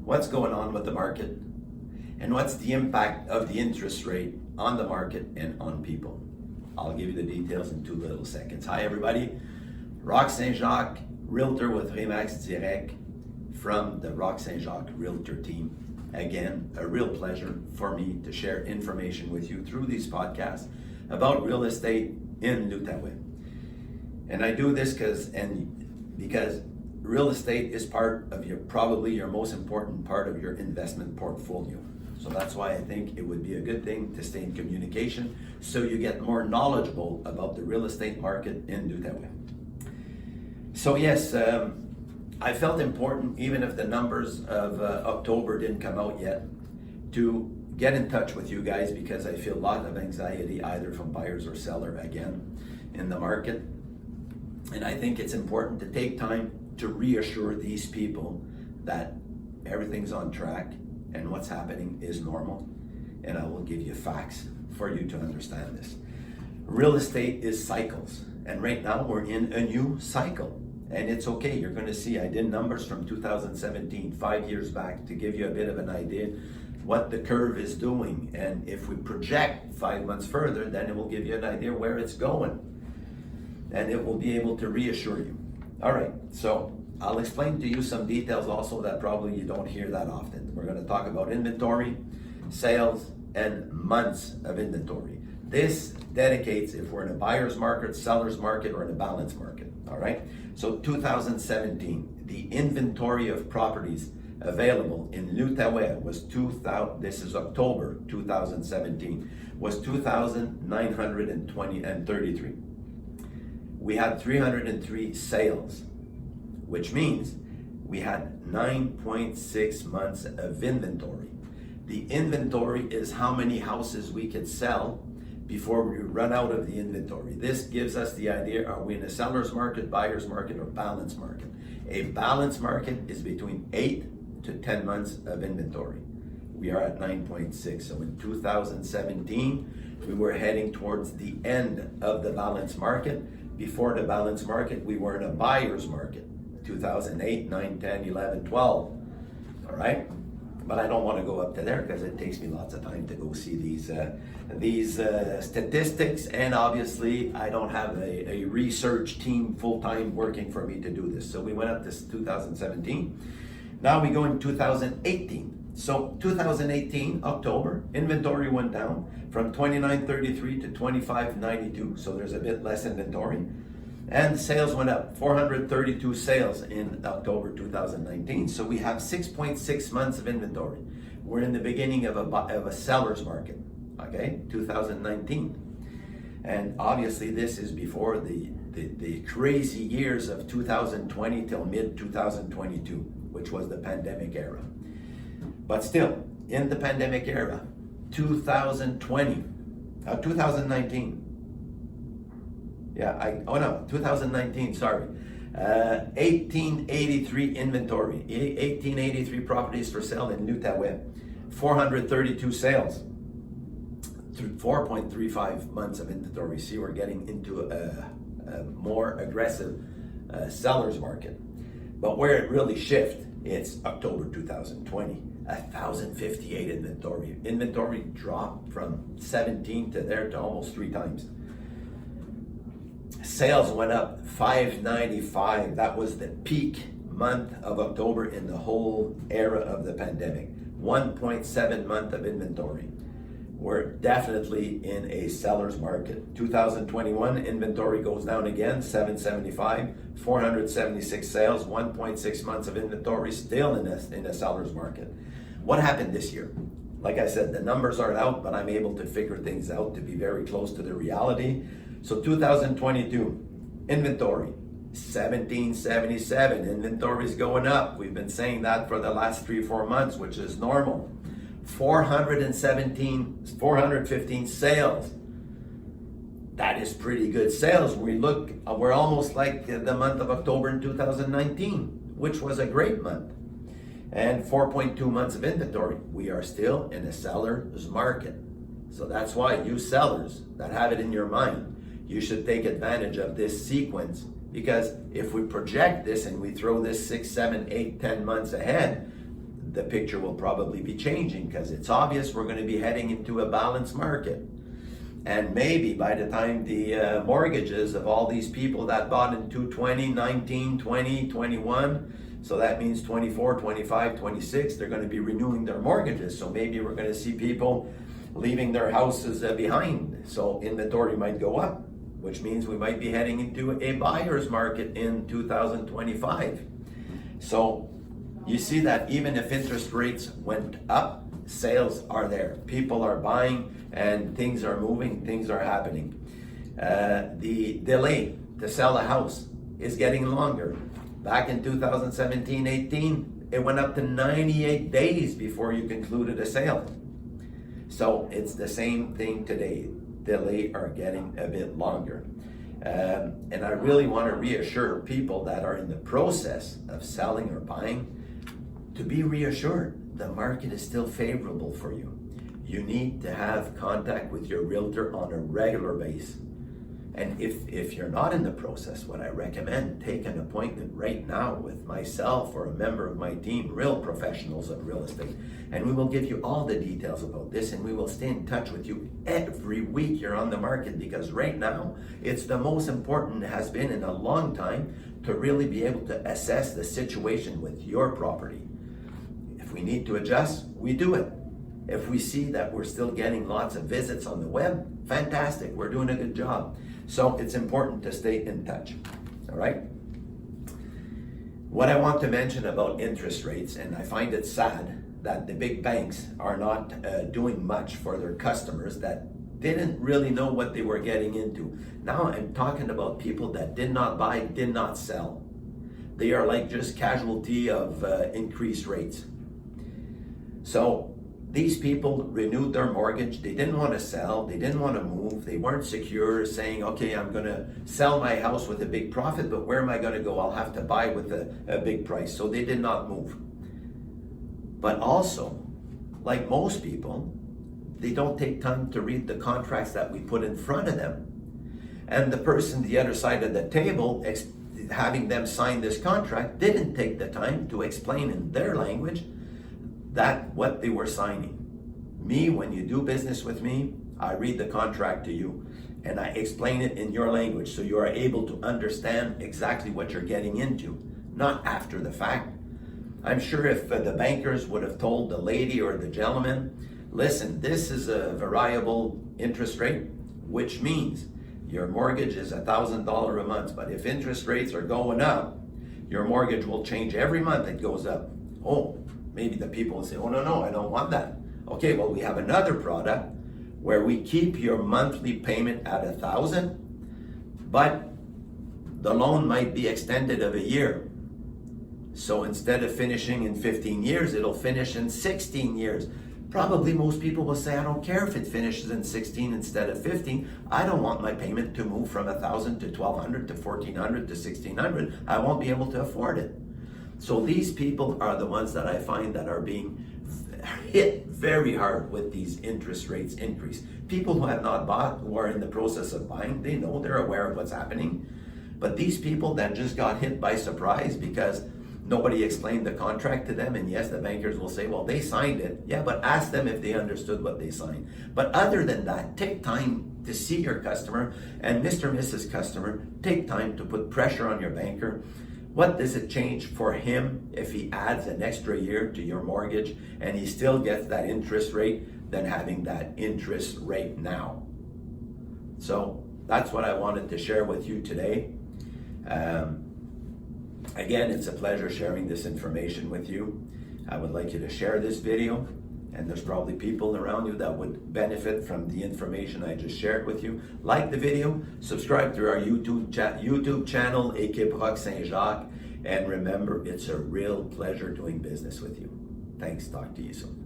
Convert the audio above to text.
what's going on with the market and what's the impact of the interest rate on the market and on people. I'll give you the details in 2 little seconds. Hi everybody, Rock St-Jacques, Realtor with Remax Direct from the Rock St-Jacques Realtor team. Again, a real pleasure for me to share information with you through these podcasts about real estate in l'Outaouais. And I do this because real estate is part of probably your most important part of your investment portfolio. So that's why I think it would be a good thing to stay in communication so you get more knowledgeable about the real estate market in l'Outaouais. So yes, I felt important, even if the numbers of October didn't come out yet, to get in touch with you guys because I feel a lot of anxiety either from buyers or seller again in the market. And I think it's important to take time to reassure these people that everything's on track and what's happening is normal. And I will give you facts for you to understand this. Real estate is cycles. And right now we're in a new cycle. And it's okay, you're gonna see, I did numbers from 2017, 5 years back, to give you a bit of an idea what the curve is doing. And if we project 5 months further, then it will give you an idea where it's going. And it will be able to reassure you. All right, so I'll explain to you some details also that probably you don't hear that often. We're gonna talk about inventory, sales, and months of inventory. This dedicates if we're in a buyer's market, seller's market, or in a balance market, all right? So 2017, the inventory of properties available in l'Outaouais was this is October 2017, was 2,933. We had 303 sales, which means we had 9.6 months of inventory. The inventory is how many houses we could sell before we run out of the inventory. This gives us the idea, are we in a seller's market, buyer's market, or balance market? A balance market is between 8 to 10 months of inventory. We are at 9.6. So in 2017, we were heading towards the end of the balance market. Before the balance market, we were in a buyer's market. 2008, 9, 10, 11, 12. All right? But I don't want to go up to there because it takes me lots of time to go see these statistics, and obviously I don't have a research team full-time working for me to do this. So we went up to 2017. Now we go in 2018. So 2018, October, inventory went down from 2933 to 2592. So there's a bit less inventory. And sales went up, 432 sales in October 2019. So we have 6.6 months of inventory. We're in the beginning of a seller's market, okay, 2019. And obviously this is before the crazy years of 2020 till mid-2022, which was the pandemic era. But still, in the pandemic era, 2019, 2019, sorry. 1883 inventory, 1883 properties for sale in l'Outaouais, 432 sales, 4.35 months of inventory. See, we're getting into a more aggressive seller's market. But where it really shifts, it's October 2020, 1,058 inventory. Inventory dropped from 17 to there to almost 3 times. Sales went up 595. That was the peak month of October in the whole era of the pandemic. 1.7 month of inventory. We're definitely in a seller's market. 2021 inventory goes down again, 775, 476 sales, 1.6 months of inventory, still in a seller's market. What happened this year? Like I said, the numbers aren't out, but I'm able to figure things out to be very close to the reality. So 2022, inventory, 1777. Inventory is going up. We've been saying that for the last 3-4 months, which is normal. 415 sales. That is pretty good sales. We're almost like the month of October in 2019, which was a great month. And 4.2 months of inventory. We are still in a seller's market. So that's why you sellers that have it in your mind, you should take advantage of this sequence, because if we project this and we throw this 6, 7, 8, 10 months ahead, the picture will probably be changing, because it's obvious we're going to be heading into a balanced market. And maybe by the time the mortgages of all these people that bought in 2019, 20, 21, so that means 24, 25, 26, they're going to be renewing their mortgages. So maybe we're going to see people leaving their houses behind. So inventory might go up, which means we might be heading into a buyer's market in 2025. So you see that even if interest rates went up, sales are there. People are buying and things are moving, things are happening. The delay to sell a house is getting longer. Back in 2017-18, it went up to 98 days before you concluded a sale. So it's the same thing today. Delay are getting a bit longer. And I really want to reassure people that are in the process of selling or buying to be reassured. The market is still favorable for you. You need to have contact with your realtor on a regular basis. And if you're not in the process, what I recommend, take an appointment right now with myself or a member of my team, real professionals of real estate, and we will give you all the details about this, and we will stay in touch with you every week you're on the market, because right now it's the most important, has been in a long time, to really be able to assess the situation with your property. If we need to adjust, we do it. If we see that we're still getting lots of visits on the web, fantastic, we're doing a good job. So it's important to stay in touch, all right? What I want to mention about interest rates, and I find it sad that the big banks are not doing much for their customers that didn't really know what they were getting into. Now I'm talking about people that did not buy, did not sell. They are like just casualty of increased rates. So these people renewed their mortgage. They didn't want to sell. They didn't want to move. They weren't secure, saying, okay, I'm going to sell my house with a big profit, but where am I going to go? I'll have to buy with a big price. So they did not move. But also, like most people, they don't take time to read the contracts that we put in front of them. And the person the other side of the table, having them sign this contract, didn't take the time to explain in their language that what they were signing. Me, when you do business with me, I read the contract to you and I explain it in your language so you are able to understand exactly what you're getting into, not after the fact. I'm sure if the bankers would have told the lady or the gentleman, listen, this is a variable interest rate, which means your mortgage is $1,000 a month, but if interest rates are going up, your mortgage will change every month. It goes up. Oh, maybe the people will say, oh, no, I don't want that. Okay, well, we have another product where we keep your monthly payment at $1,000, but the loan might be extended of a year. So instead of finishing in 15 years, it'll finish in 16 years. Probably most people will say, I don't care if it finishes in 16 instead of 15. I don't want my payment to move from $1,000 to $1,200 to $1,400 to $1,600. I won't be able to afford it. So these people are the ones that I find that are being hit very hard with these interest rates increase. People who have not bought, who are in the process of buying, they know, they're aware of what's happening. But these people that just got hit by surprise because nobody explained the contract to them, and yes, the bankers will say, well, they signed it. Yeah, but ask them if they understood what they signed. But other than that, take time to see your customer, and Mr. and Mrs. Customer, take time to put pressure on your banker. What does it change for him if he adds an extra year to your mortgage and he still gets that interest rate than having that interest rate now? So that's what I wanted to share with you today. Again, it's a pleasure sharing this information with you. I would like you to share this video, and there's probably people around you that would benefit from the information I just shared with you. Like the video, subscribe to our YouTube channel, Équipe Rock St-Jacques, and remember, it's a real pleasure doing business with you. Thanks, talk to you soon.